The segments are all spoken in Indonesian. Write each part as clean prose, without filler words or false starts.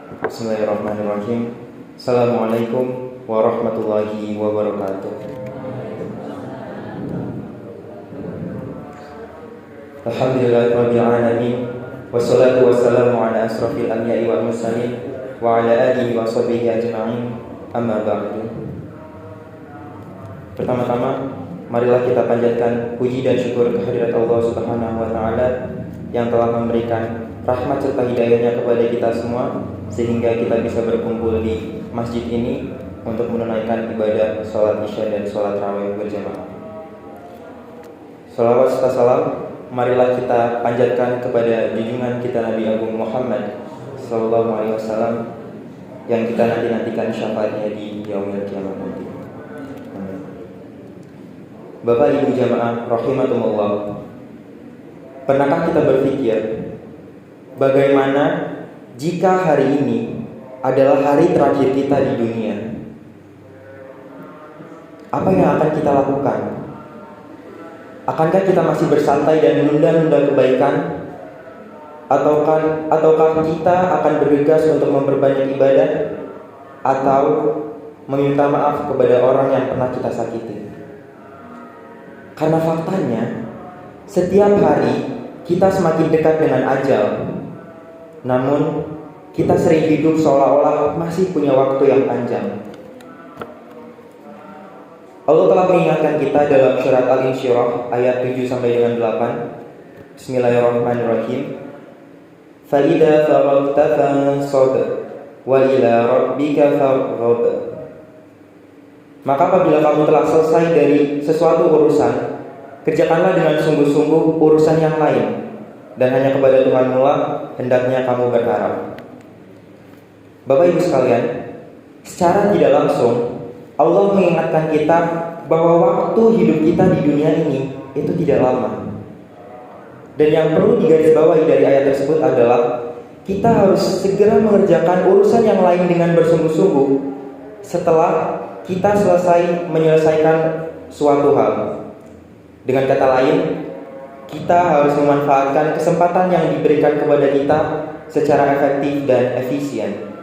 Bismillahirrahmanirrahim. Assalamualaikum warahmatullahi wabarakatuh. Alhamdulillahirabbil alamin. Wassalatu wassalamu ala asrofil anbiya'i wal mursalin wa ala alihi wa sahbihi ajma'in. Amma ba'du. Pertama-tama, marilah kita panjatkan puji dan syukur kehadirat Allah Subhanahu wa taala yang telah memberikan rahmat serta hidayahnya kepada kita semua, sehingga kita bisa berkumpul di masjid ini untuk menunaikan ibadah sholat isya dan sholat tarawih berjamaah. Shalawat serta salam marilah kita panjatkan kepada junjungan kita Nabi Agung Muhammad Sallallahu Alaihi Wasallam yang kita nantikan syafaatnya di yaumil qiyamah nanti. Amin. Bapak Ibu jamaah rahimakumullah, pernahkah kita berpikir bagaimana jika hari ini adalah hari terakhir kita di dunia? Apa yang akan kita lakukan? Akankah kita masih bersantai dan menunda-nunda kebaikan? Ataukah kita akan bergegas untuk memperbanyak ibadah? Atau meminta maaf kepada orang yang pernah kita sakiti? Karena faktanya, setiap hari kita semakin dekat dengan ajal. Namun, kita sering hidup seolah-olah masih punya waktu yang panjang. Allah telah mengingatkan kita dalam surat Al-Insyirah ayat 7 sampai dengan 8. Bismillahirrahmanirrahim. Fa'idza faragta fansab wa ila rabbika farghab. Maka apabila kamu telah selesai dari sesuatu urusan, kerjakanlah dengan sungguh-sungguh urusan yang lain, dan hanya kepada Tuhanmu lah hendaknya kamu berharap. Bapak Ibu sekalian, secara tidak langsung Allah mengingatkan kita bahwa waktu hidup kita di dunia ini itu tidak lama. Dan yang perlu digarisbawahi dari ayat tersebut adalah kita harus segera mengerjakan urusan yang lain dengan bersungguh-sungguh setelah kita selesai menyelesaikan suatu hal. Dengan kata lain, kita harus memanfaatkan kesempatan yang diberikan kepada kita secara efektif dan efisien.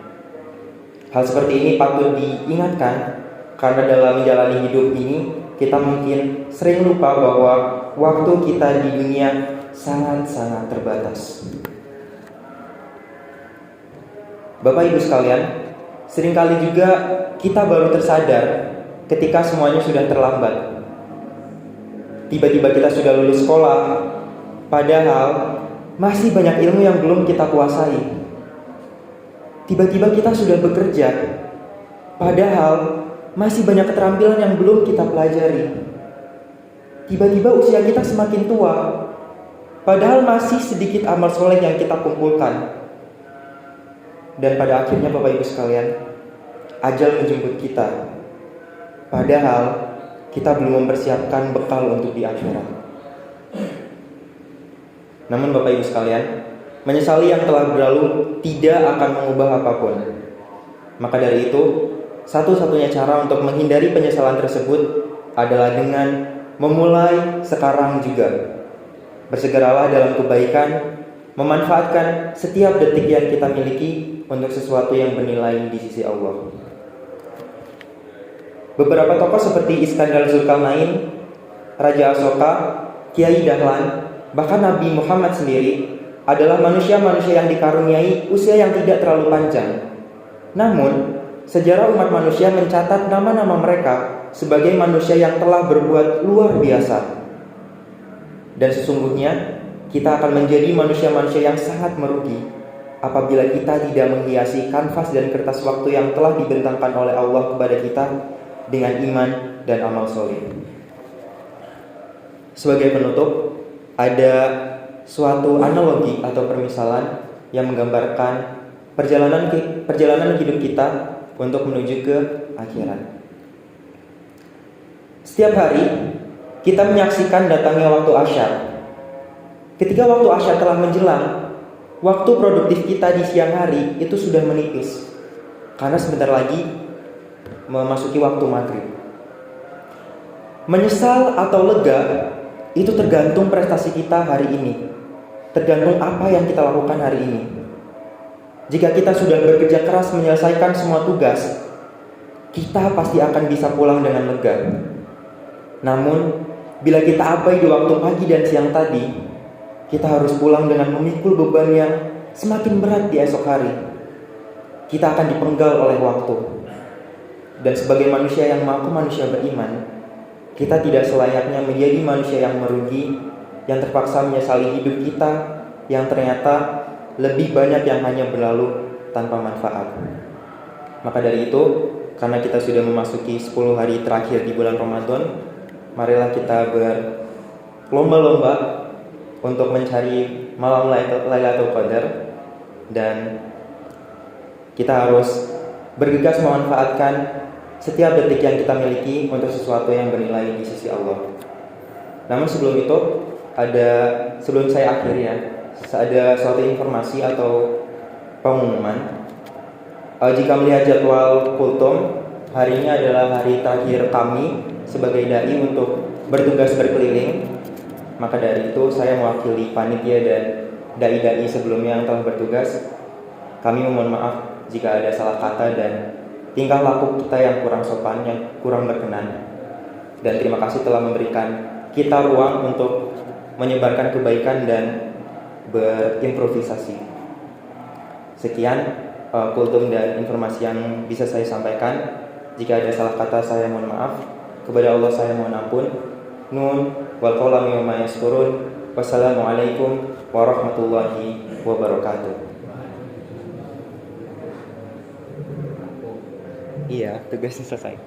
Hal seperti ini patut diingatkan karena dalam menjalani hidup ini kita mungkin sering lupa bahwa waktu kita di dunia sangat-sangat terbatas. Bapak Ibu sekalian, seringkali juga kita baru tersadar ketika semuanya sudah terlambat. Tiba-tiba kita sudah lulus sekolah, padahal masih banyak ilmu yang belum kita kuasai. Tiba-tiba kita sudah bekerja, padahal masih banyak keterampilan yang belum kita pelajari. Tiba-tiba usia kita semakin tua, padahal masih sedikit amal soleh yang kita kumpulkan. Dan pada akhirnya Bapak Ibu sekalian, ajal menjemput kita, padahal kita belum mempersiapkan bekal untuk di akhirat. Namun Bapak Ibu sekalian, menyesali yang telah berlalu tidak akan mengubah apapun. Maka dari itu, satu-satunya cara untuk menghindari penyesalan tersebut adalah dengan memulai sekarang juga. Bersegeralah dalam kebaikan, memanfaatkan setiap detik yang kita miliki untuk sesuatu yang bernilai di sisi Allah. Beberapa tokoh seperti Iskandar Zulkarnain, Raja Asoka, Kiai Dahlan, bahkan Nabi Muhammad sendiri adalah manusia-manusia yang dikaruniai usia yang tidak terlalu panjang. Namun, sejarah umat manusia mencatat nama-nama mereka sebagai manusia yang telah berbuat luar biasa. Dan sesungguhnya, kita akan menjadi manusia-manusia yang sangat merugi apabila kita tidak menghiasi kanvas dan kertas waktu yang telah dibentangkan oleh Allah kepada kita dengan iman dan amal soleh. Sebagai penutup, ada suatu analogi atau permisalan yang menggambarkan perjalanan hidup kita untuk menuju ke akhirat. Setiap hari kita menyaksikan datangnya waktu asyar. Ketika waktu asyar telah menjelang, waktu produktif kita di siang hari itu sudah menipis, karena sebentar lagi memasuki waktu maghrib. Menyesal atau lega itu tergantung prestasi kita hari ini, tergantung apa yang kita lakukan hari ini. jika kita sudah bekerja keras menyelesaikan semua tugas, kita pasti akan bisa pulang dengan lega. Namun, bila kita abai di waktu pagi dan siang tadi, kita harus pulang dengan memikul beban yang semakin berat di esok hari. Kita akan dipenggal oleh waktu. Dan sebagai manusia yang mengaku manusia beriman, kita tidak selayaknya menjadi manusia yang merugi, yang terpaksa menyesali hidup kita, yang ternyata lebih banyak yang hanya berlalu tanpa manfaat. Maka dari itu, karena kita sudah memasuki 10 hari terakhir di bulan Ramadan, marilah kita berlomba-lomba untuk mencari malam Lailatul Qadar, dan kita harus bergegas memanfaatkan setiap detik yang kita miliki untuk sesuatu yang bernilai di sisi Allah. Namun sebelum itu, sebelum saya akhiri ya, ada suatu informasi atau pengumuman. Jika melihat jadwal kultum, hari ini adalah hari terakhir kami sebagai dai untuk bertugas berkeliling. Maka dari itu saya mewakili panitia dan dai-dai sebelumnya yang telah bertugas. Kami memohon maaf jika ada salah kata dan tingkah laku kita yang kurang sopan, yang kurang berkenan. Dan terima kasih telah memberikan kita ruang untuk menyebarkan kebaikan dan berimprovisasi. Sekian kultum dan informasi yang bisa saya sampaikan. Jika ada salah kata, saya mohon maaf. Kepada Allah saya mohon ampun. Nun wal qalami wa ma yasturun. Wassalamualaikum warahmatullahi wabarakatuh. Iya, tugasnya selesai.